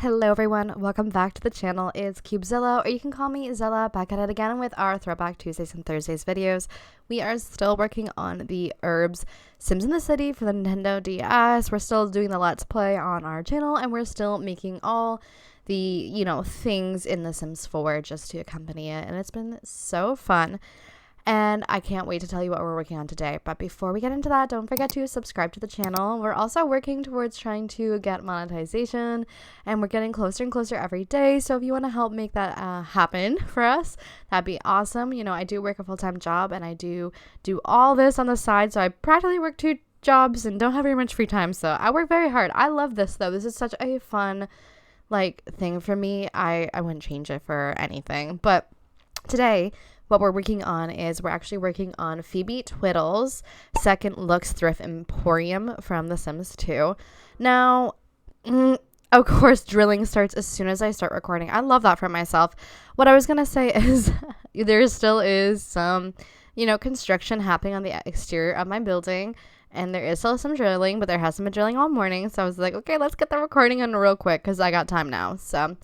Hello everyone, welcome back to the channel. It's Cubezella, or you can call me Zella, back at it again with our Throwback Tuesdays and Thursdays videos. We are still working on the Urbz Sims in the City for the Nintendo DS. We're still doing the Let's Play on our channel, and we're still making all the, things in The Sims 4 just to accompany it, and it's been so fun. And I can't wait to tell you what we're working on today. But before we get into that, don't forget to subscribe to the channel. We're also working towards trying to get monetization, and we're getting closer and closer every day. So if you want to help make that happen for us, that'd be awesome. I do work a full-time job, and I do all this on the side. So I practically work 2 jobs and don't have very much free time. So I work very hard. I love this, though. This is such a fun, thing for me. I wouldn't change it for anything. But today, what we're working on is we're actually working on Phoebe Twiddle's second looks Thrift Emporium from The Sims 2. Now, of course, drilling starts as soon as I start recording. I love that for myself. What I was going to say is there still is some, construction happening on the exterior of my building. And there is still some drilling, but there hasn't been drilling all morning. So I was like, okay, let's get the recording in real quick because I got time now. So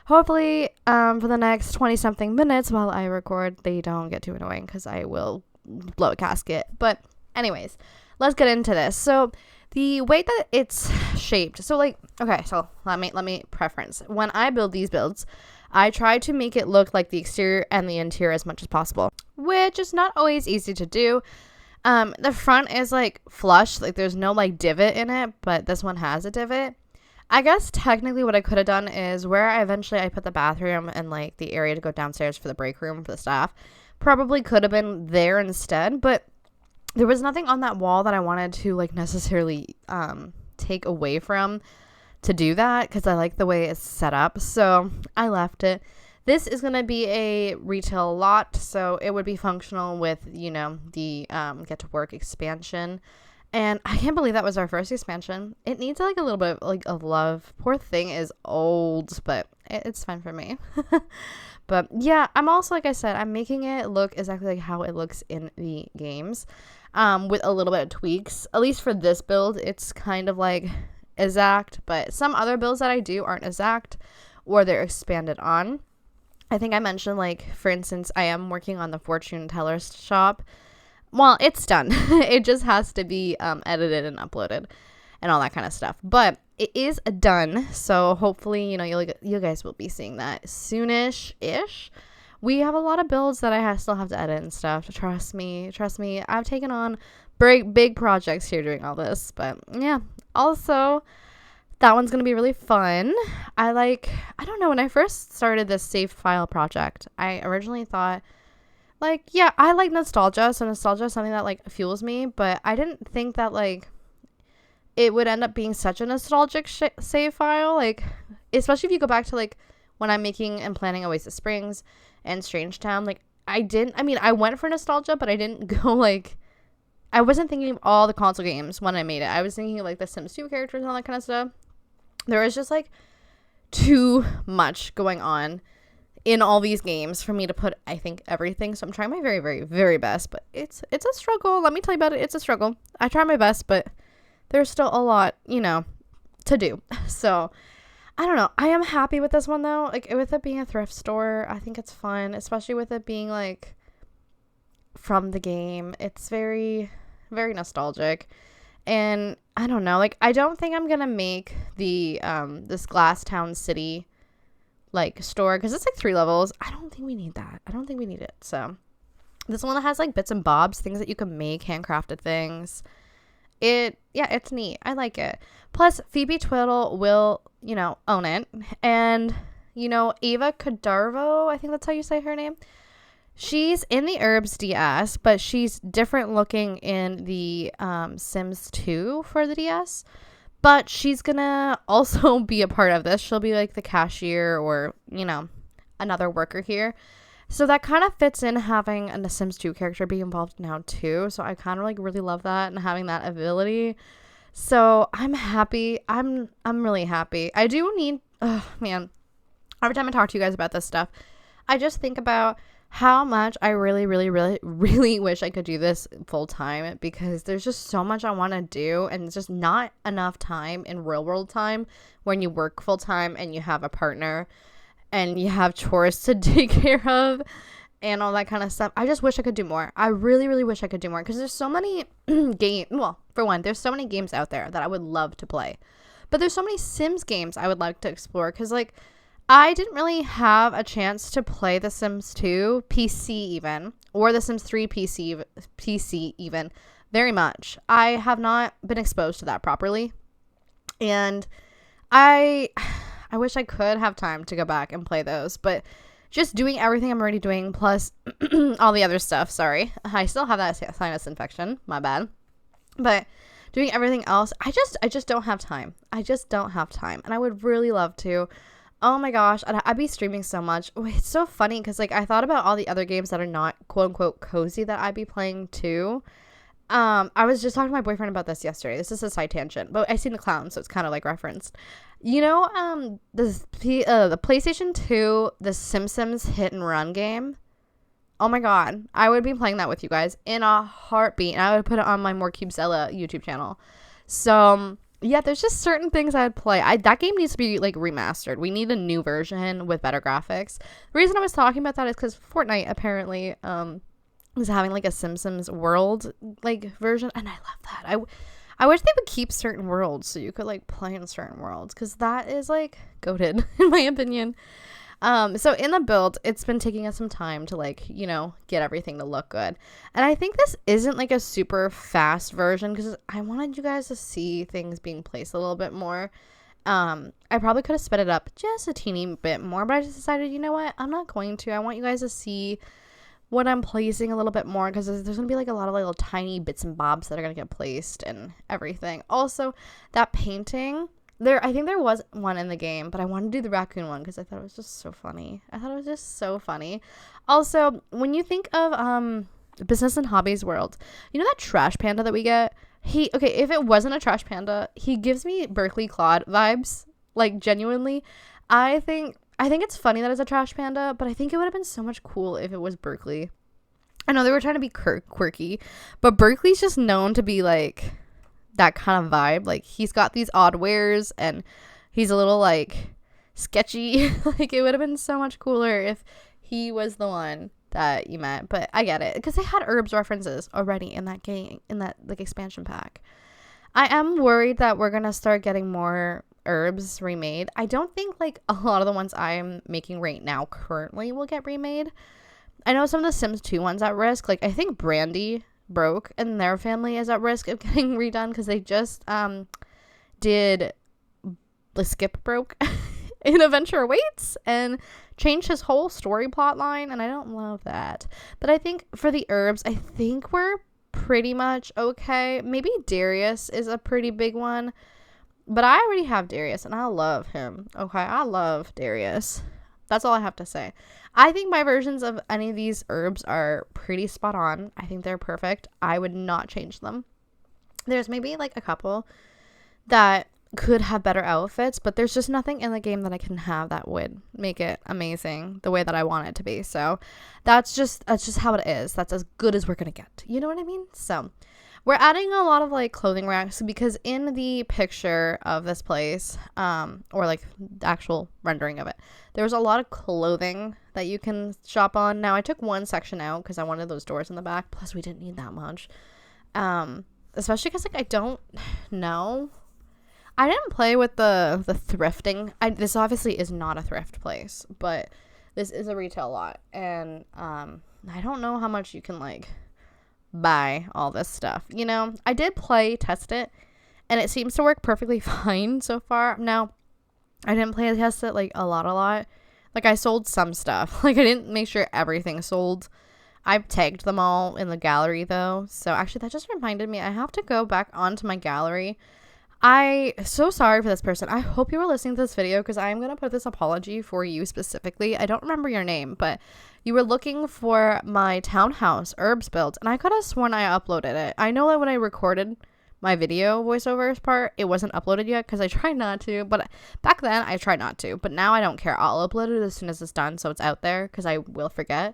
hopefully, for the next 20-something minutes while I record, they don't get too annoying because I will blow a gasket. But anyways, let's get into this. So the way that it's shaped, so let me preference. When I build these builds, I try to make it look like the exterior and the interior as much as possible, which is not always easy to do. The front is flush, there's no divot in it, but this one has a divot. I guess technically what I could have done is where I put the bathroom and the area to go downstairs for the break room for the staff probably could have been there instead, but there was nothing on that wall that I wanted to necessarily take away from to do that because I like the way it's set up, so I left it. This is going to be a retail lot, so it would be functional with, the get to work expansion. And I can't believe that was our first expansion. It needs a little bit of love. Poor thing is old, but it's fine for me. But yeah, I'm also, like I said, I'm making it look exactly how it looks in the games, with a little bit of tweaks. At least for this build, it's kind of exact, but some other builds that I do aren't exact or they're expanded on. I think I mentioned, for instance, I am working on the fortune teller shop. Well, it's done. It just has to be edited and uploaded and all that kind of stuff. But it is done. So hopefully, you guys will be seeing that soonish-ish. We have a lot of builds that I still have to edit and stuff. Trust me. I've taken on big projects here doing all this. But yeah, also, that one's going to be really fun. I don't know, when I first started this save file project, I originally thought, I like nostalgia, so nostalgia is something that fuels me, but I didn't think that it would end up being such a nostalgic save file, especially if you go back to when I'm making and planning Oasis Springs and Strangetown. I went for nostalgia, but I didn't go I wasn't thinking of all the console games when I made it. I was thinking of the Sims 2 characters and all that kind of stuff. There was just too much going on in all these games for me to put, I think, everything. So I'm trying my very, very, very best, but it's a struggle. Let me tell you about it. It's a struggle. I try my best, but there's still a lot, to do. So I don't know. I am happy with this one though. With it being a thrift store, I think it's fun, especially with it being from the game. It's very, very nostalgic. And I don't know, I don't think I'm gonna make the this Glass Town City store because it's 3 levels. I don't think we need that. I don't think we need it. So this one has bits and bobs, things that you can make, handcrafted things. It's neat. I like it. Plus Phoebe Twiddle will, own it. And, Ava Cadarvo, I think that's how you say her name. She's in the urbzds, but she's different looking in the Sims 2 for the DS. But she's gonna also be a part of this. She'll be the cashier or, another worker here. So that kind of fits in having a Sims 2 character be involved now too. So I kind of really love that and having that ability. So I'm happy. I'm really happy. I do need, oh man, every time I talk to you guys about this stuff, I just think about how much I really, really, really, really wish I could do this full time, because there's just so much I want to do, and it's just not enough time in real world time when you work full time and you have a partner and you have chores to take care of and all that kind of stuff. I just wish I could do more. I really, really wish I could do more, because there's so many games. Well, for one, there's so many games out there that I would love to play, but there's so many Sims games I would like to explore, because like I didn't really have a chance to play The Sims 2 PC even, or The Sims 3 PC even, very much. I have not been exposed to that properly, and I wish I could have time to go back and play those, but just doing everything I'm already doing plus all the other stuff. Sorry, I still have that sinus infection. My bad. But doing everything else, I just don't have time. I just don't have time, and I would really love to. Oh my gosh, I'd be streaming so much. It's so funny because like I thought about all the other games that are not quote unquote cozy that I'd be playing too. I was just talking to my boyfriend about this yesterday. This is a side tangent, but I seen the clown, so it's kind of like referenced. You know, the PlayStation 2, the Simpsons Hit and Run game. Oh my god, I would be playing that with you guys in a heartbeat, and I would put it on my More Cubezella YouTube channel. So yeah, there's just certain things I'd play. That game needs to be like remastered. We need a new version with better graphics. The reason I was talking about that is because Fortnite apparently is having like a Simpsons world like version, and I love that. I wish they would keep certain worlds so you could like play in certain worlds, because that is like goated in my opinion. So in the build, it's been taking us some time to like, you know, get everything to look good. And I think this isn't like a super fast version, because I wanted you guys to see things being placed a little bit more. I probably could have sped it up just a teeny bit more, but I just decided, you know what, I'm not going to. I want you guys to see what I'm placing a little bit more, because there's going to be like a lot of little tiny bits and bobs that are going to get placed and everything. Also, that painting, I think there was one in the game, but I wanted to do the raccoon one because I thought it was just so funny. Also, when you think of business and hobbies world, you know that trash panda that we get? If it wasn't a trash panda, he gives me Berkeley Claude vibes. Like, genuinely. I think it's funny that it's a trash panda, but I think it would have been so much cool if it was Berkeley. I know they were trying to be quirky, but Berkeley's just known to be like that kind of vibe. Like, he's got these odd wares and he's a little like sketchy. Like, it would have been so much cooler if he was the one that you met, but I get it because they had Urbz references already in that game, in that like expansion pack. I am worried that we're gonna start getting more Urbz remade. I don't think like a lot of the ones I'm making right now currently will get remade. I know some of the Sims 2 ones at risk. Like, I think Brandy broke and their family is at risk of getting redone because they just did the Skip broke in Adventure Awaits and changed his whole story plot line, and I don't love that. But I think for the Urbz, I think we're pretty much okay. Maybe Darius is a pretty big one, but I already have Darius and I love him. Okay, I love Darius. That's all I have to say. I think my versions of any of these Urbz are pretty spot on. I think they're perfect. I would not change them. There's maybe like a couple that could have better outfits, but there's just nothing in the game that I can have that would make it amazing the way that I want it to be. So that's just how it is. That's as good as we're gonna get. You know what I mean? So we're adding a lot of like clothing racks because in the picture of this place, or like the actual rendering of it, there was a lot of clothing that you can shop on. Now I took one section out because I wanted those doors in the back. Plus we didn't need that much, especially because like I don't know. I didn't play with the thrifting. This obviously is not a thrift place, but this is a retail lot, and I don't know how much you can like buy all this stuff. You know, I did test it, and it seems to work perfectly fine so far. Now, I didn't play test it like a lot. Like, I sold some stuff. Like, I didn't make sure everything sold. I tagged them all in the gallery though. So actually, that just reminded me I have to go back onto my gallery. I so sorry for this person. I hope you were listening to this video because I am going to put this apology for you specifically. I don't remember your name, but you were looking for my townhouse Urbz build, and I could have sworn I uploaded it. I know that when I recorded my video voiceovers part, it wasn't uploaded yet because I tried not to, but back then I tried not to, but now I don't care. I'll upload it as soon as it's done so it's out there because I will forget.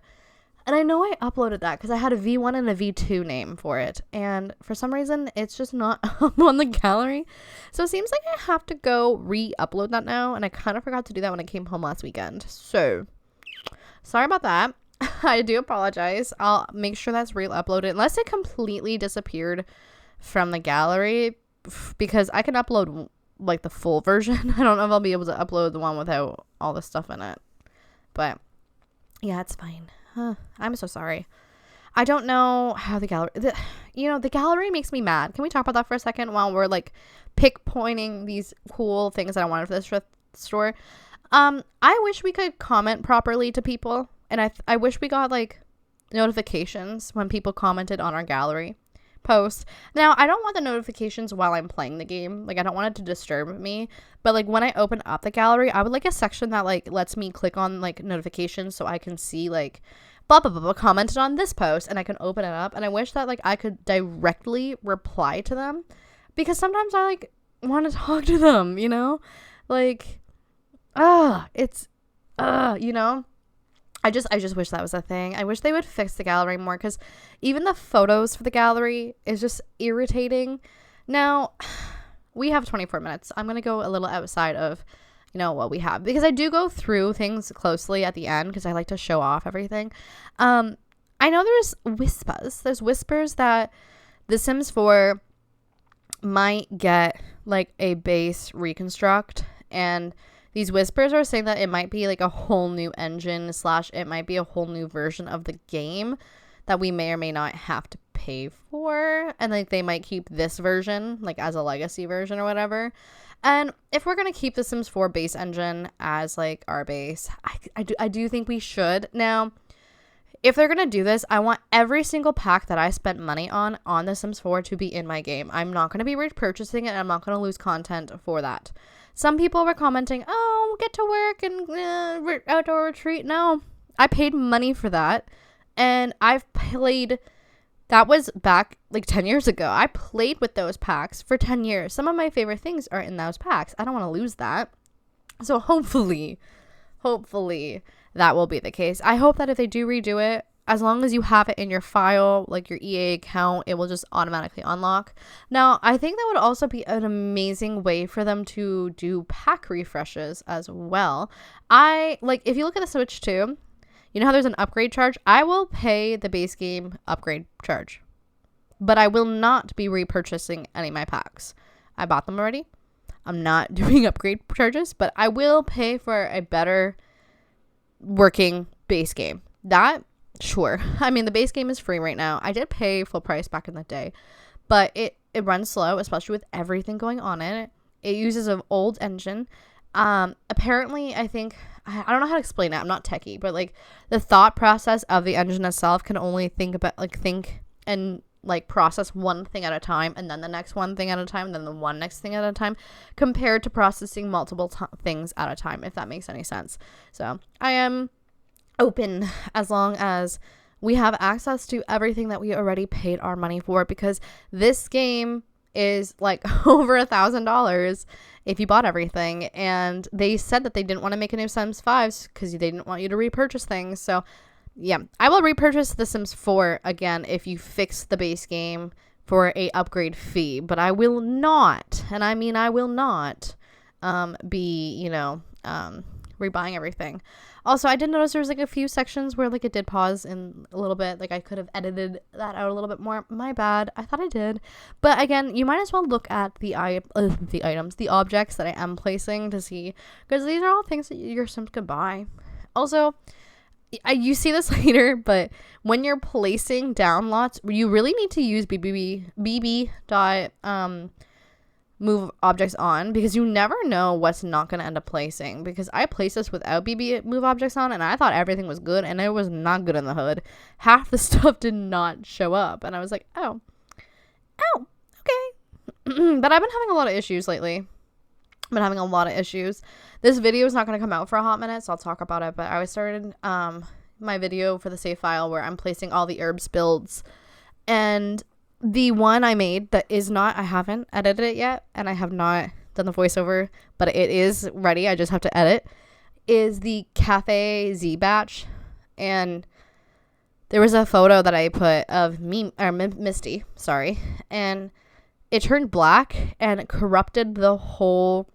And I know I uploaded that because I had a V1 and a V2 name for it. And for some reason, it's just not up on the gallery. So it seems like I have to go re-upload that now. And I kind of forgot to do that when I came home last weekend. So sorry about that. I do apologize. I'll make sure that's re-uploaded unless it completely disappeared from the gallery, because I can upload like the full version. I don't know if I'll be able to upload the one without all the stuff in it. But yeah, it's fine. I'm so sorry. I don't know how the gallery, the gallery makes me mad. Can we talk about that for a second while we're like pointing these cool things that I wanted for this thrift store? I wish we could comment properly to people, and I wish we got like notifications when people commented on our gallery post. Now, I don't want the notifications while I'm playing the game. Like, I don't want it to disturb me. But like when I open up the gallery, I would like a section that like lets me click on like notifications so I can see like blah blah blah, blah commented on this post, and I can open it up. And I wish that like I could directly reply to them, because sometimes I like want to talk to them, you know? Like it's you know? I just wish that was a thing. I wish they would fix the gallery more, because even the photos for the gallery is just irritating. Now, we have 24 minutes. I'm going to go a little outside of, what we have, because I do go through things closely at the end because I like to show off everything. I know there's whispers. There's whispers that The Sims 4 might get like a base reconstruct, and these whispers are saying that it might be like a whole new engine / it might be a whole new version of the game that we may or may not have to pay for. And like they might keep this version like as a legacy version or whatever. And if we're going to keep the Sims 4 base engine as like our base, I do think we should. Now, if they're going to do this, I want every single pack that I spent money on The Sims 4 to be in my game. I'm not going to be repurchasing it, and I'm not going to lose content for that. Some people were commenting, oh, get to work and outdoor retreat. No, I paid money for that. And I've played, that was back like 10 years ago. I played with those packs for 10 years. Some of my favorite things are in those packs. I don't want to lose that. So hopefully that will be the case. I hope that if they do redo it, as long as you have it in your file, like your EA account, it will just automatically unlock. Now, I think that would also be an amazing way for them to do pack refreshes as well. If you look at the Switch too, you know how there's an upgrade charge? I will pay the base game upgrade charge, but I will not be repurchasing any of my packs. I bought them already. I'm not doing upgrade charges, but I will pay for a better working base game. That, sure. I mean, the base game is free right now. I did pay full price back in the day, but it runs slow, especially with everything going on in it. It uses an old engine. Apparently, I think, I don't know how to explain it. I'm not techie, but like the thought process of the engine itself can only think and like process one thing at a time, and then the next one thing at a time, and then the one next thing at a time, compared to processing multiple things at a time, if that makes any sense. So I am open as long as we have access to everything that we already paid our money for, because this game is like over $1,000 if you bought everything, and they said that they didn't want to make a new Sims 5 because they didn't want you to repurchase things. So yeah, I will repurchase The Sims 4 again if you fix the base game for a upgrade fee, but I will not, and I mean I will not be rebuying everything. Also, I did notice there was like a few sections where like it did pause in a little bit. Like I could have edited that out a little bit more. My bad. I thought I did. But again, you might as well look at the objects that I am placing to see, because these are all things that your Sims could buy. Also, you see this later, but when you're placing down lots, you really need to use bb move objects on, because you never know what's not going to end up placing. Because I placed this without BB move objects on, and I thought everything was good, and it was not good in the hood. Half the stuff did not show up, and I was like, oh, okay. But I've been having a lot of issues lately. This video is not going to come out for a hot minute, so I'll talk about it. But I started my video for the save file where I'm placing all the Urbz builds, and the one I made that is not, I haven't edited it yet, and I have not done the voiceover, but it is ready. I just have to edit, is the Cafe Z batch. And there was a photo that I put of me, or Misty, sorry, and it turned black and corrupted the whole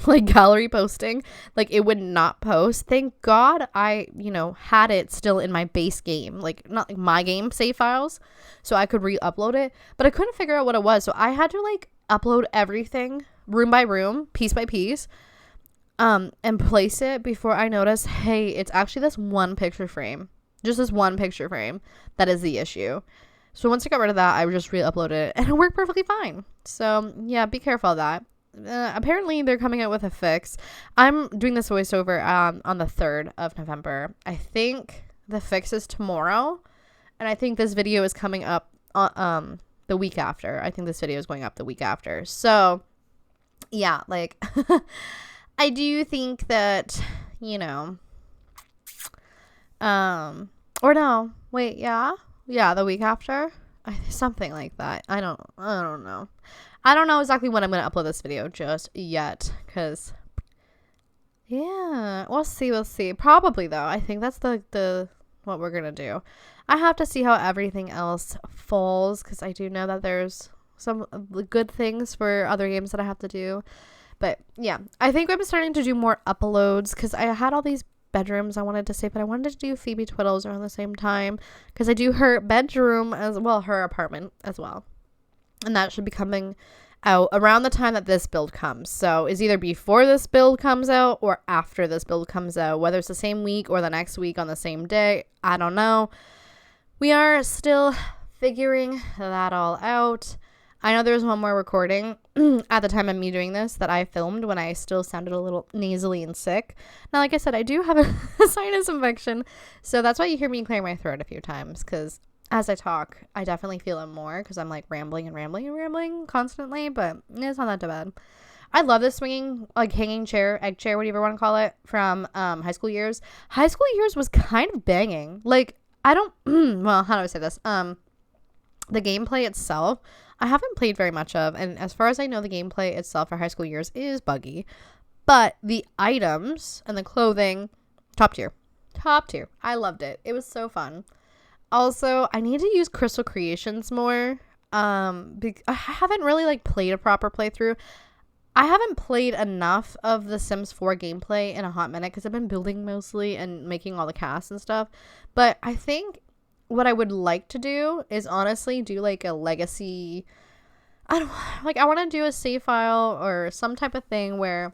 like gallery posting. Like it would not post. Thank God I, had it still in my base game, like not like my game save files, so I could re-upload it, but I couldn't figure out what it was. So I had to like upload everything room by room, piece by piece, and place it before I noticed, hey, it's actually this one picture frame. Just this one picture frame that is the issue. So once I got rid of that, I just re-uploaded it and it worked perfectly fine. So yeah, be careful of that. Apparently they're coming out with a fix. I'm doing this voiceover on the 3rd of November. I think the fix is tomorrow, and I think this video is coming up the week after. I think this video is going up the week after. So yeah, like I do think that, or no, wait, yeah, the week after, something like that. I don't know. I don't know exactly when I'm going to upload this video just yet, because, yeah, we'll see. Probably, though. I think that's the what we're going to do. I have to see how everything else falls, because I do know that there's some good things for other games that I have to do. But, yeah, I think I'm starting to do more uploads, because I had all these bedrooms I wanted to say, but I wanted to do Phoebe Twiddle's around the same time, because I do her bedroom as well, her apartment as well. And that should be coming out around the time that this build comes. So it's either before this build comes out or after this build comes out. Whether it's the same week or the next week on the same day, I don't know. We are still figuring that all out. I know there's one more recording at the time of me doing this that I filmed when I still sounded a little nasally and sick. Now, like I said, I do have a sinus infection. So that's why you hear me clearing my throat a few times, because as I talk, I definitely feel it more, because I'm like rambling constantly, but it's not that bad. I love this swinging, like hanging chair, egg chair, whatever you want to call it, from high school years. High school years was kind of banging. Like, I don't, well, how do I say this? The gameplay itself, I haven't played very much of, and as far as I know, the gameplay itself for high school years is buggy, but the items and the clothing, top tier. I loved it. It was so fun. Also, I need to use Crystal Creations more. I haven't really like played a proper playthrough. I haven't played enough of the Sims 4 gameplay in a hot minute, because I've been building mostly and making all the casts and stuff. But I think what I would like to do is honestly do like a legacy. I want to do a save file or some type of thing or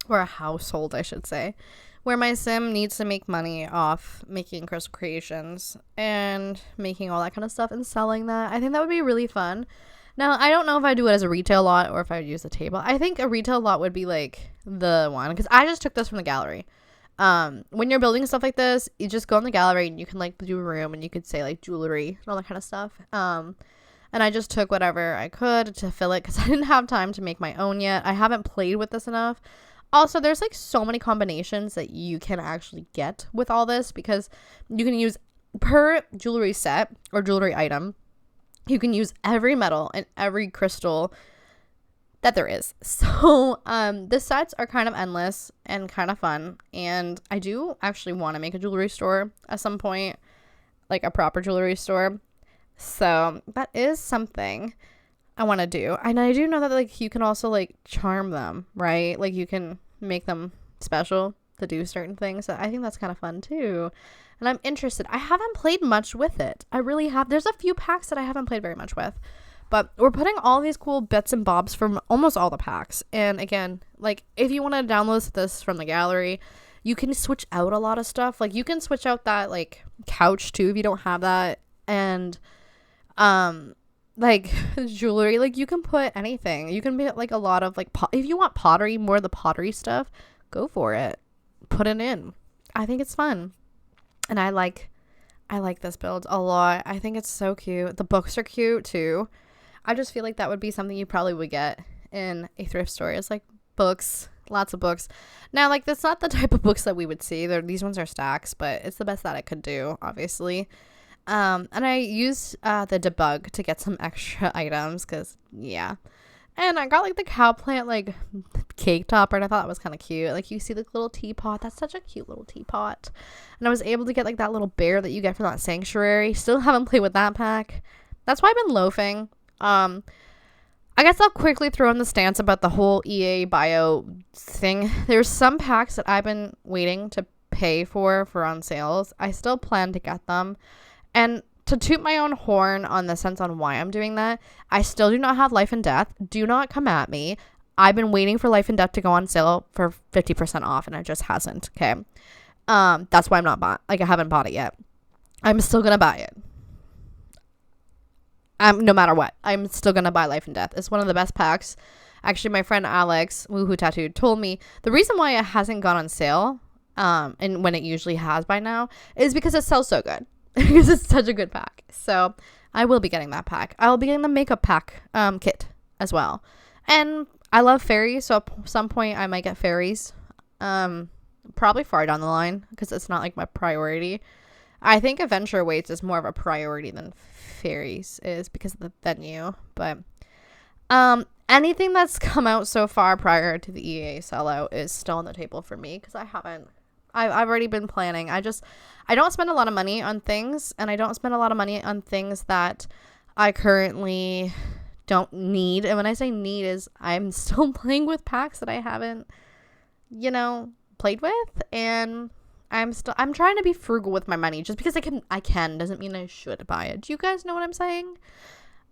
a household, I should say, where my sim needs to make money off making Crystal Creations and making all that kind of stuff and selling that. I think that would be really fun. Now, I don't know if I do it as a retail lot or if I would use a table. I think a retail lot would be like the one, because I just took this from the gallery. When you're building stuff like this, you just go in the gallery and you can like do a room and you could say like jewelry and all that kind of stuff. And I just took whatever I could to fill it, because I didn't have time to make my own yet. I haven't played with this enough. Also, there's like so many combinations that you can actually get with all this, because you can use per jewelry set or jewelry item, you can use every metal and every crystal that there is. So the sets are kind of endless and kind of fun, and I do actually want to make a jewelry store at some point, like a proper jewelry store. So that is something I want to do. And I do know that like you can also like charm them, right? Like you can make them special to do certain things. So I think that's kind of fun too. And I'm interested. I haven't played much with it. I really have. There's a few packs that I haven't played very much with. But we're putting all these cool bits and bobs from almost all the packs. And again, like if you want to download this from the gallery, you can switch out a lot of stuff. Like you can switch out that like couch too if you don't have that. And like jewelry, like you can put anything. You can make like a lot of like if you want pottery, more of the pottery stuff, go for it. Put it in. I think it's fun. And I like this build a lot. I think it's so cute. The books are cute too. I just feel like that would be something you probably would get in a thrift store. It's like books, lots of books. Now, like that's not the type of books that we would see. These ones are stacks, but it's the best that I could do, obviously. And I used the debug to get some extra items, because yeah. And I got like the cow plant like cake topper, and I thought that was kind of cute. Like you see the little teapot. That's such a cute little teapot. And I was able to get like that little bear that you get from that sanctuary. Still haven't played with that pack. That's why I've been loafing. I guess I'll quickly throw in the stance about the whole EA bio thing. There's some packs that I've been waiting to pay for on sales. I still plan to get them. And to toot my own horn on the sense on why I'm doing that, I still do not have Life and Death. Do not come at me. I've been waiting for Life and Death to go on sale for 50% off, and it just hasn't. Okay. That's why I'm not bought. Like, I haven't bought it yet. I'm still gonna buy it. No matter what, I'm still gonna buy Life and Death. It's one of the best packs. Actually, my friend Alex, Woohoo Tattoo, told me the reason why it hasn't gone on sale, and when it usually has by now, is because it sells so good. Because it's such a good pack. So I will be getting that pack. I'll be getting the makeup pack kit as well. And I love fairies, so at some point I might get fairies. Probably far down the line because it's not like my priority. I think Adventure Weights is more of a priority than fairies is because of the venue. But anything that's come out so far prior to the EA sellout is still on the table for me because I've already been planning. I don't spend a lot of money on things, and I don't spend a lot of money on things that I currently don't need. And when I say need is I'm still playing with packs that I haven't, played with, and I'm trying to be frugal with my money. Just because I can doesn't mean I should buy it. Do you guys know what I'm saying?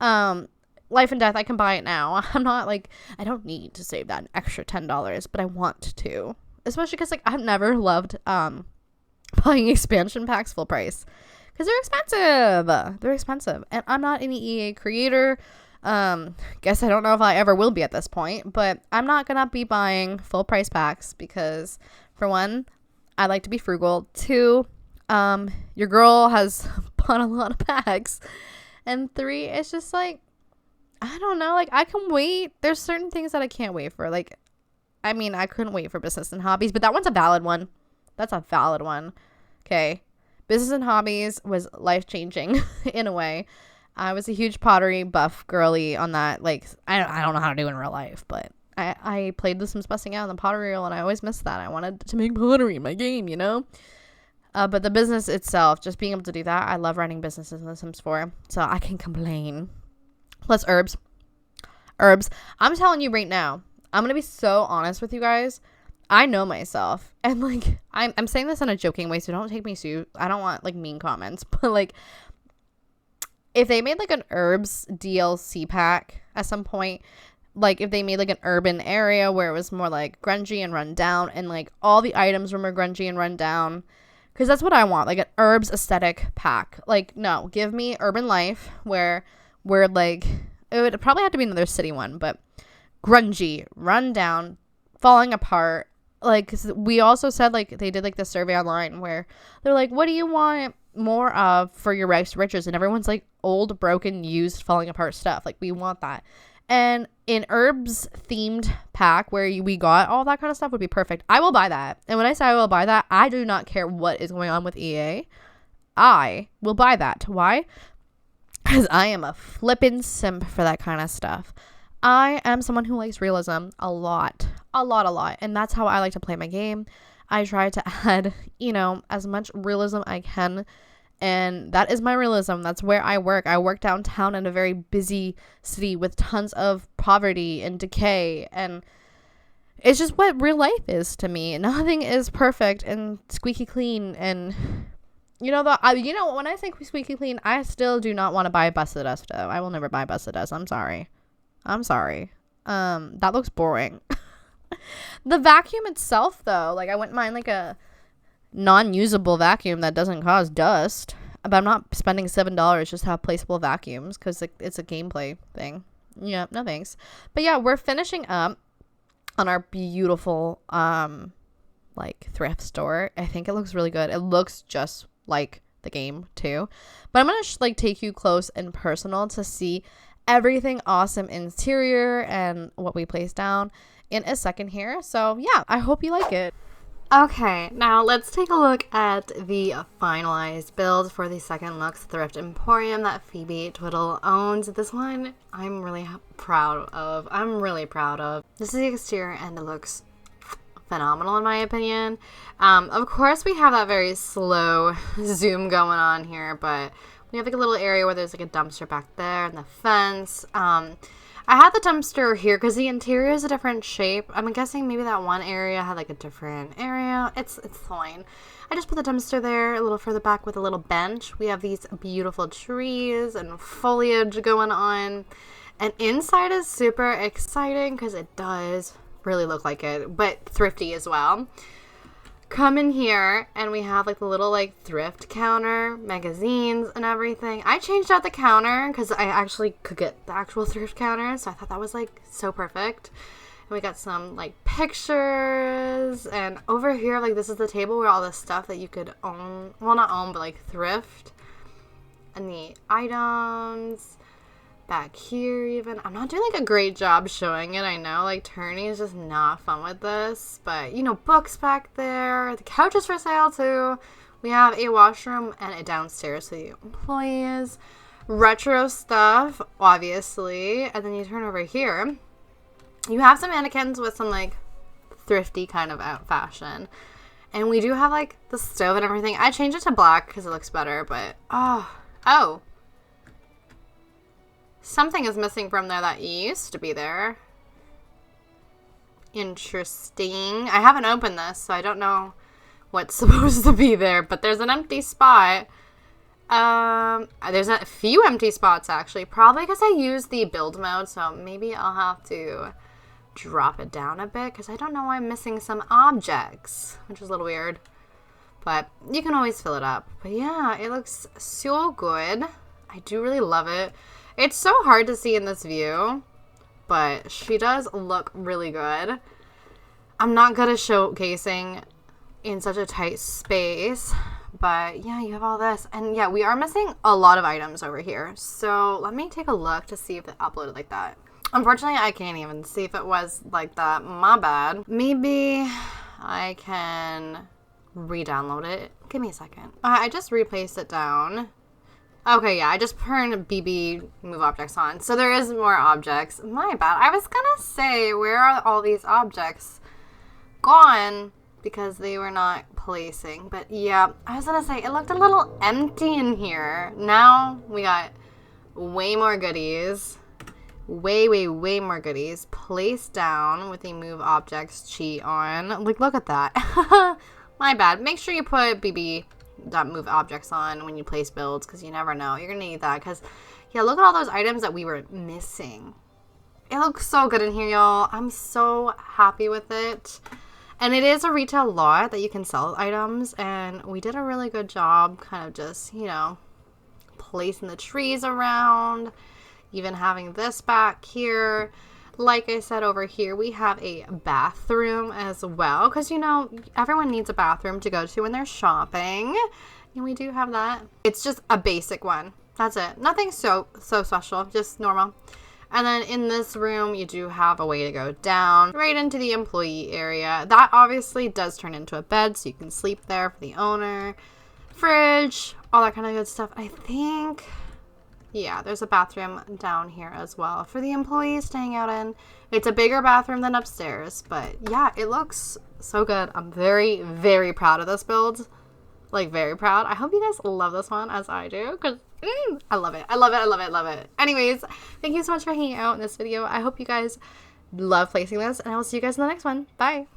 Life and Death, I can buy it now. I'm not like, I don't need to save that extra $10, but I want to. Especially because, like, I've never loved buying expansion packs full price. Because they're expensive. They're expensive. And I'm not any EA creator. Guess I don't know if I ever will be at this point. But I'm not going to be buying full price packs. Because, for one, I like to be frugal. Two, your girl has bought a lot of packs. And three, it's just like, I don't know. Like, I can wait. There's certain things that I can't wait for. Like, I mean, I couldn't wait for Business and Hobbies, but that one's a valid one. That's a valid one. Okay. Business and Hobbies was life-changing in a way. I was a huge pottery buff girly on that. Like, I don't know how to do in real life, but I played The Sims Busting Out in the pottery reel, and I always missed that. I wanted to make pottery in my game, But the business itself, just being able to do that, I love running businesses in The Sims 4, so I can complain. Plus Urbz. I'm telling you right now, I'm going to be so honest with you guys. I know myself. And, like, I'm saying this in a joking way, so don't take me serious. I don't want, like, mean comments. But, like, if they made, like, an Urbz DLC pack at some point, like, if they made, like, an urban area where it was more, like, grungy and run down, and, like, all the items were more grungy and run down, because that's what I want, like, an Urbz aesthetic pack. Like, no, give me urban life where, like, it would probably have to be another city one, but grungy, run down, falling apart. Like, 'cause we also said, like, they did, like, the survey online where they're like, what do you want more of for your rags to riches? And everyone's like, old, broken, used, falling apart stuff. Like, we want that. And an Urbz themed pack where we got all that kind of stuff would be perfect. I will buy that. And when I say I will buy that, I do not care what is going on with EA. I will buy that. Why? Because I am a flippin' simp for that kind of stuff. I am someone who likes realism a lot. And that's how I like to play my game. I try to add, as much realism I can. And that is my realism. That's where I work. I work downtown in a very busy city with tons of poverty and decay. And it's just what real life is to me. Nothing is perfect and squeaky clean. And, when I say squeaky clean, I still do not want to buy Busted Dust, though. I will never buy Busted Dust. I'm sorry. That looks boring. The vacuum itself, though, like, I wouldn't mind, like, a non-usable vacuum that doesn't cause dust, but I'm not spending $7 just to have placeable vacuums because it's a gameplay thing. Yeah, no thanks. But yeah, we're finishing up on our beautiful like thrift store. I think it looks really good. It looks just like the game too, but I'm gonna take you close and personal to see everything awesome interior and what we placed down in a second here. So yeah, I hope you like it. Okay, now let's take a look at the finalized build for the Second Looks Thrift Emporium that Phoebe Twiddle owns. This one I'm really proud of. This is the exterior and it looks phenomenal in my opinion. Of course we have that very slow zoom going on here, but we have like a little area where there's like a dumpster back there and the fence. I had the dumpster here because the interior is a different shape. I'm guessing maybe that one area had like a different area. It's fine. I just put the dumpster there a little further back with a little bench. We have these beautiful trees and foliage going on. And inside is super exciting because it does really look like it, but thrifty as well. Come in here and we have like the little like thrift counter, magazines and everything. I changed out the counter because I actually could get the actual thrift counter, so I thought that was like so perfect. And we got some like pictures, and over here like this is the table where all the stuff that you could own, well not own but like thrift, and the items. Back here even. I'm not doing like a great job showing it, I know, like turning is just not fun with this, but you know, books back there, the couch is for sale too. We have a washroom and a downstairs for the employees, retro stuff obviously, and then you turn over here, you have some mannequins with some like thrifty kind of out fashion, and we do have like the stove and everything. I changed it to black because it looks better, but oh, something is missing from there that used to be there. Interesting. I haven't opened this, so I don't know what's supposed to be there, but there's an empty spot. There's a few empty spots actually, probably because I used the build mode, so maybe I'll have to drop it down a bit because I don't know why I'm missing some objects, which is a little weird, but you can always fill it up. But yeah, it looks so good. I do really love it. It's so hard to see in this view, but she does look really good. I'm not good at showcasing in such a tight space, but yeah, you have all this. And yeah, we are missing a lot of items over here. So let me take a look to see if it uploaded like that. Unfortunately, I can't even see if it was like that. My bad. Maybe I can re-download it. Give me a second. I just replaced it down. Okay, yeah, I just turned BB move objects on. So there is more objects. My bad. I was gonna say, where are all these objects gone? Because they were not placing. But yeah, I was gonna say, it looked a little empty in here. Now we got way more goodies. Way more goodies. Placed down with the move objects cheat on. Like, look at that. My bad. Make sure you put BB move objects on when you place builds, because you never know, you're gonna need that. Because yeah, look at all those items that we were missing. It looks so good in here, y'all. I'm so happy with it, and it is a retail lot that you can sell items, and we did a really good job kind of just, you know, placing the trees around, even having this back here. Like I said, over here we have a bathroom as well, because you know, everyone needs a bathroom to go to when they're shopping, and we do have that. It's just a basic one. That's it. Nothing so special, just normal. And then in this room you do have a way to go down right into the employee area. That obviously does turn into a bed, so you can sleep there for the owner. Fridge, all that kind of good stuff. I think, yeah, there's a bathroom down here as well for the employees to hang out in. It's a bigger bathroom than upstairs, but yeah, it looks so good. I'm very proud of this build. Like, very proud. I hope you guys love this one as I do, because I love it. Anyways, thank you so much for hanging out in this video. I hope you guys love placing this, and I will see you guys in the next one. Bye.